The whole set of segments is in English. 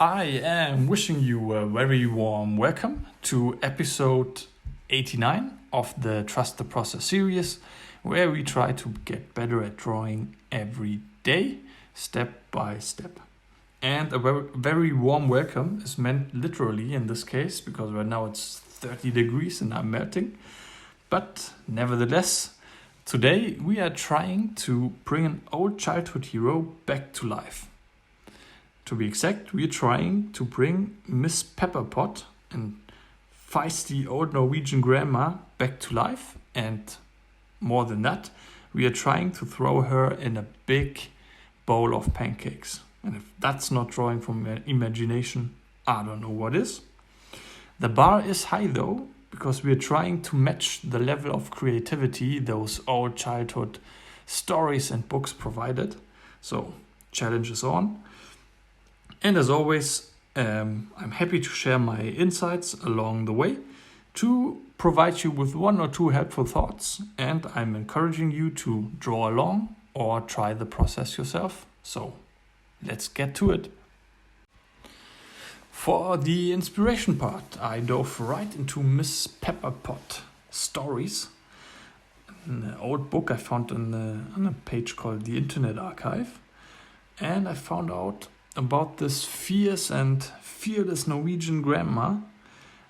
I am wishing you a very warm welcome to episode 89 of the Trust the Process series, where we try to get better at drawing every day, step by step. And a very warm welcome is meant literally in this case, because right now it's 30 degrees and I'm melting. But nevertheless, today we are trying to bring an old childhood hero back to life. To be exact, we are trying to bring Miss Pepperpot, and feisty old Norwegian grandma, back to life. And more than that, we are trying to throw her in a big bowl of pancakes. And if that's not drawing from imagination, I don't know what is. The bar is high though, because we are trying to match the level of creativity those old childhood stories and books provided. So, challenge is on. And as always, I'm happy to share my insights along the way to provide you with one or two helpful thoughts. And I'm encouraging you to draw along or try the process yourself. So let's get to it. For the inspiration part, I dove right into Miss Pepperpot stories, an old book I found on a page called the Internet Archive. And I found out about this fierce and fearless Norwegian grandma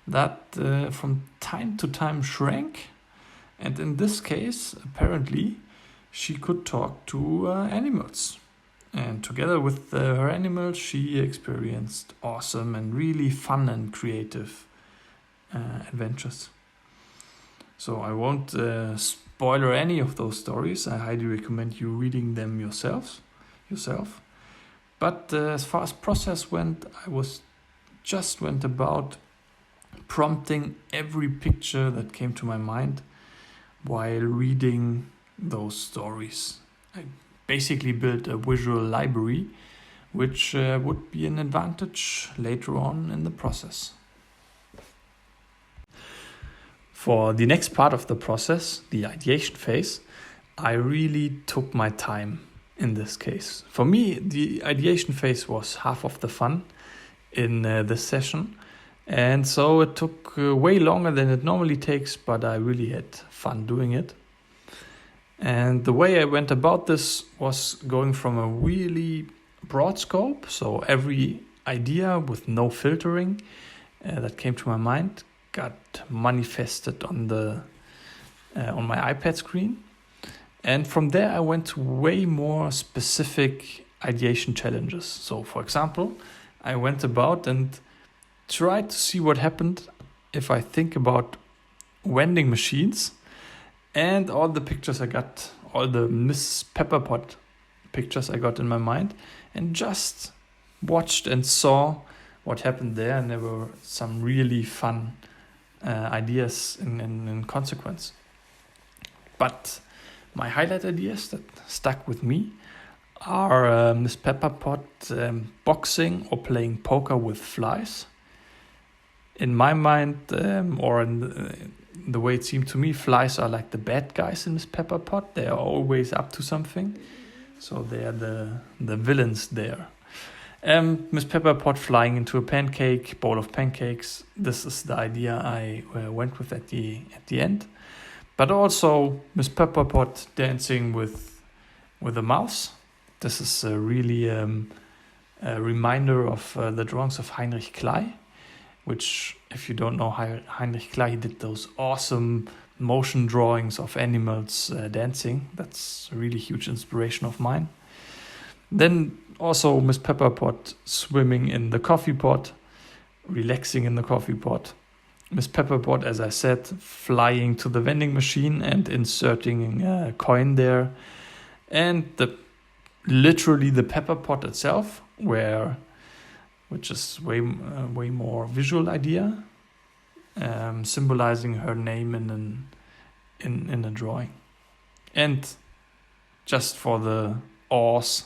that from time to time shrank, and in this case apparently she could talk to animals, and together with her animals she experienced awesome and really fun and creative adventures. So I won't spoiler any of those stories. I highly recommend you reading them yourself. But as far as process went, I went about prompting every picture that came to my mind while reading those stories. I basically built a visual library, which would be an advantage later on in the process. For the next part of the process, the ideation phase, I really took my time. In this case, for me, the ideation phase was half of the fun in this session, and so it took way longer than it normally takes, but I really had fun doing it. And the way I went about this was going from a really broad scope, so every idea with no filtering that came to my mind got manifested on my iPad screen. And from there, I went to way more specific ideation challenges. So, for example, I went about and tried to see what happened if I think about vending machines and all the pictures I got, all the Miss Pepperpot pictures I got in my mind, and just watched and saw what happened there. And there were some really fun ideas in consequence. But my highlight ideas that stuck with me are Miss Pepperpot boxing or playing poker with flies. In my mind, or in the way it seemed to me, flies are like the bad guys in Miss Pepperpot. They are always up to something, so they are the villains there. Miss Pepperpot flying into a Bole of Pancakes. This is the idea I went with at the end. But also Miss Pepperpot dancing with a mouse. This is really a reminder of the drawings of Heinrich Klei, which, if you don't know Heinrich Klei, he did those awesome motion drawings of animals dancing. That's a really huge inspiration of mine. Then also Miss Pepperpot swimming in the coffee pot, relaxing in the coffee pot. Miss Pepperpot, as I said, flying to the vending machine and inserting a coin there. And literally the Pepperpot itself, which is way more visual idea, symbolizing her name in a drawing. And just for the awes,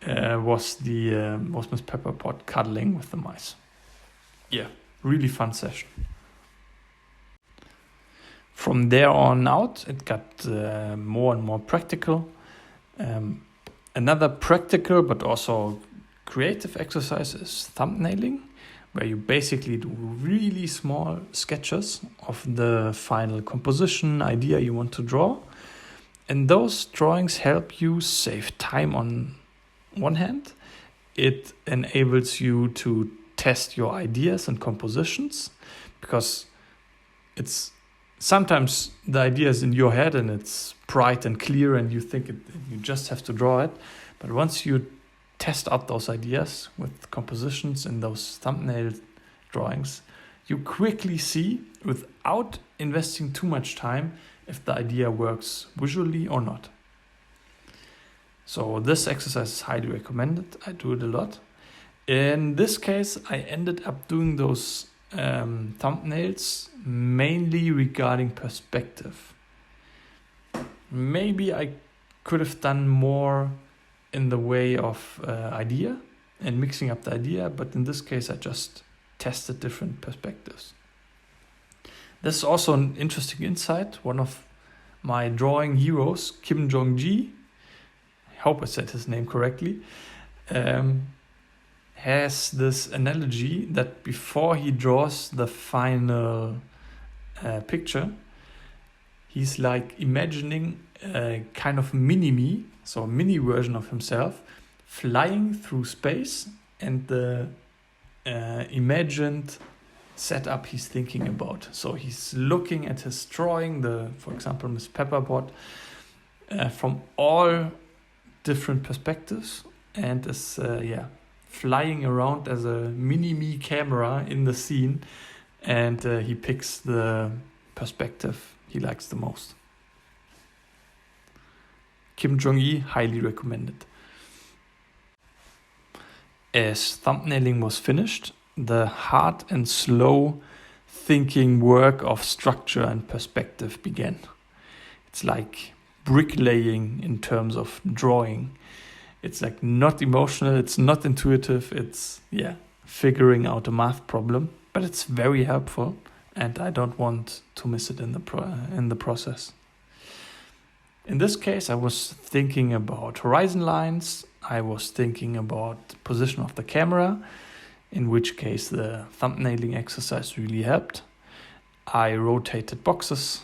was Miss Pepperpot cuddling with the mice. Yeah. Really fun session. From there on out, it got more and more practical. Another practical but also creative exercise is thumbnailing, where you basically do really small sketches of the final composition idea you want to draw. And those drawings help you save time on one hand. It enables you to test your ideas and compositions, because it's sometimes the idea is in your head and it's bright and clear and you think you just have to draw it. But once you test out those ideas with compositions in those thumbnail drawings, you quickly see, without investing too much time, if the idea works visually or not. So this exercise is highly recommended. I do it a lot. In this case, I ended up doing those thumbnails mainly regarding perspective. Maybe I could have done more in the way of idea and mixing up the idea, but in this case I just tested different perspectives. This is also an interesting insight. One of my drawing heroes, Kim Jong-ji, I hope I said his name correctly, has this analogy that before he draws the final picture, he's like imagining a kind of mini-me, so a mini version of himself, flying through space, and the imagined setup he's thinking about. So he's looking at his drawing, for example, Miss Pepperpot, from all different perspectives, and is flying around as a mini-me camera in the scene, and he picks the perspective he likes the most. Kim Jong-il, highly recommended. As thumbnailing was finished, the hard and slow thinking work of structure and perspective began. It's like bricklaying in terms of drawing. It's like not emotional, it's not intuitive, it's figuring out a math problem, but it's very helpful, and I don't want to miss it in the process. In this case, I was thinking about horizon lines, I was thinking about position of the camera, in which case the thumbnailing exercise really helped. I rotated boxes,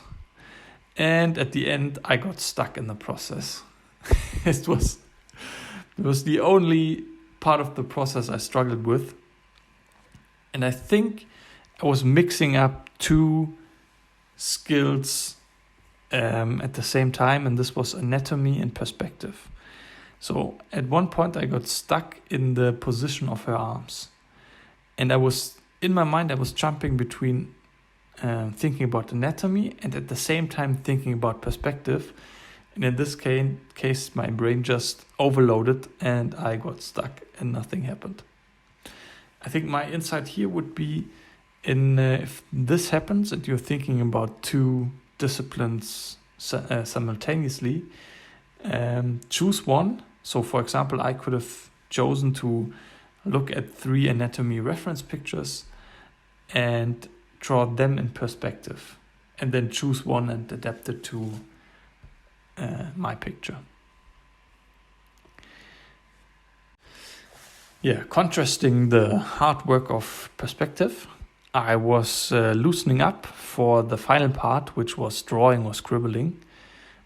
and at the end I got stuck in the process. It was the only part of the process I struggled with. And I think I was mixing up two skills at the same time, and this was anatomy and perspective. So at one point I got stuck in the position of her arms. And in my mind I was jumping between thinking about anatomy and at the same time thinking about perspective. And in this case, my brain just overloaded and I got stuck and nothing happened. I think my insight here would be if this happens and you're thinking about two disciplines simultaneously, choose one. So for example, I could have chosen to look at 3 anatomy reference pictures and draw them in perspective, and then choose one and adapt it to my picture. Contrasting the hard work of perspective, I was loosening up for the final part, which was drawing or scribbling.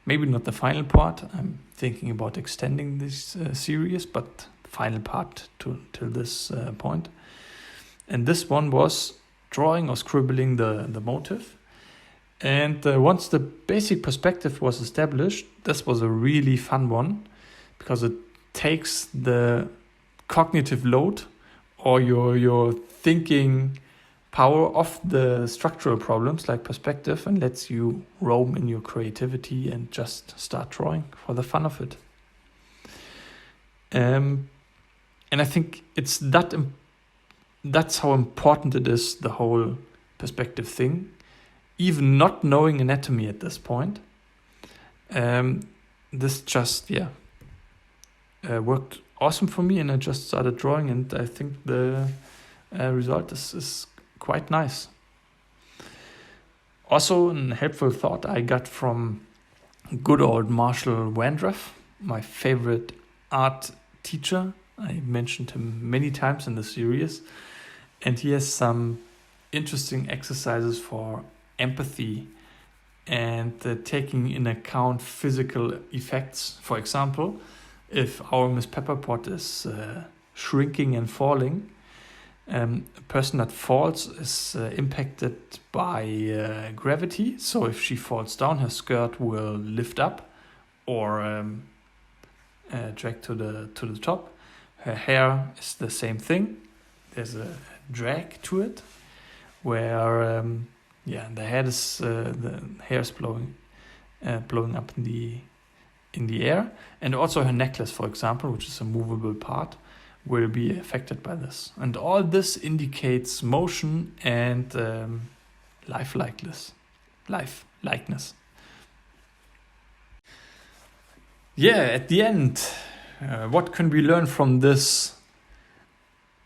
Maybe not the final part, I'm thinking about extending this series, but final part till this point. And this one was drawing or scribbling the motive. And once the basic perspective was established, this was a really fun one, because it takes the cognitive load or your thinking power off the structural problems like perspective and lets you roam in your creativity and just start drawing for the fun of it. And I think it's that's how important it is, the whole perspective thing. Even not knowing anatomy at this point, this just worked awesome for me, and I just started drawing, and I think the result is quite nice. Also, a helpful thought I got from good old Marshall Vandruff, my favorite art teacher I mentioned him many times in the series, and he has some interesting exercises for empathy and taking in account physical effects. For example, if our Miss Pepperpot is shrinking and falling, a person that falls is impacted by gravity. So if she falls down, her skirt will lift up or drag to the top. Her hair is the same thing. There's a drag to it, where the hair is blowing up in the air, and also her necklace, for example, which is a movable part, will be affected by this. And all this indicates motion and likeness. Yeah, at the end, what can we learn from this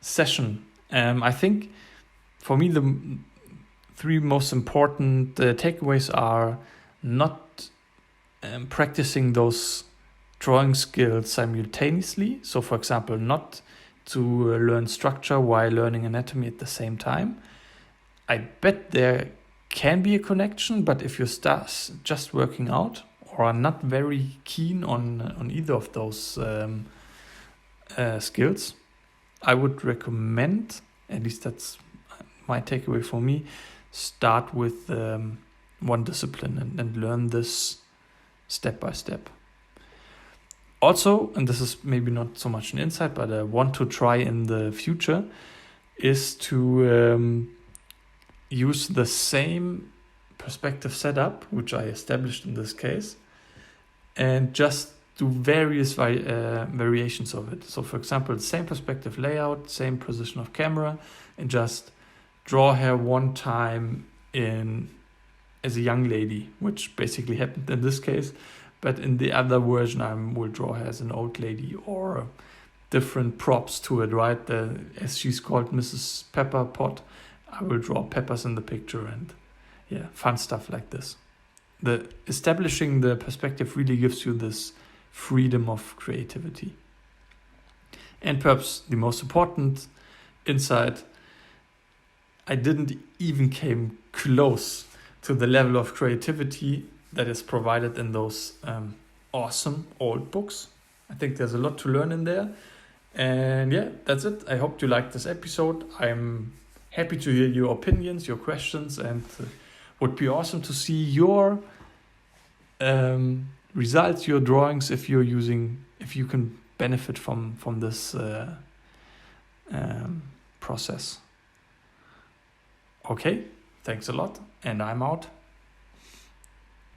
session? I think for me the three most important takeaways are not practicing those drawing skills simultaneously. So for example, not to learn structure while learning anatomy at the same time. I bet there can be a connection, but if you start just working out or are not very keen on either of those skills, I would recommend, at least that's my takeaway for me, start with one discipline and learn this step by step. Also, and this is maybe not so much an insight, but I want to try in the future, is to use the same perspective setup, which I established in this case, and just do various variations of it. So for example, the same perspective layout, same position of camera, and just draw her one time as a young lady, which basically happened in this case. But in the other version, I will draw her as an old lady, or different props to it, right? As she's called Mrs. Pepperpot, I will draw peppers in the picture, and fun stuff like this. Establishing the perspective really gives you this freedom of creativity. And perhaps the most important insight, I didn't even came close to the level of creativity that is provided in those awesome old books. I think there's a lot to learn in there. And that's it. I hope you liked this episode. I'm happy to hear your opinions, your questions, and would be awesome to see your results, your drawings, if you can benefit from this process. Okay, thanks a lot, and I'm out.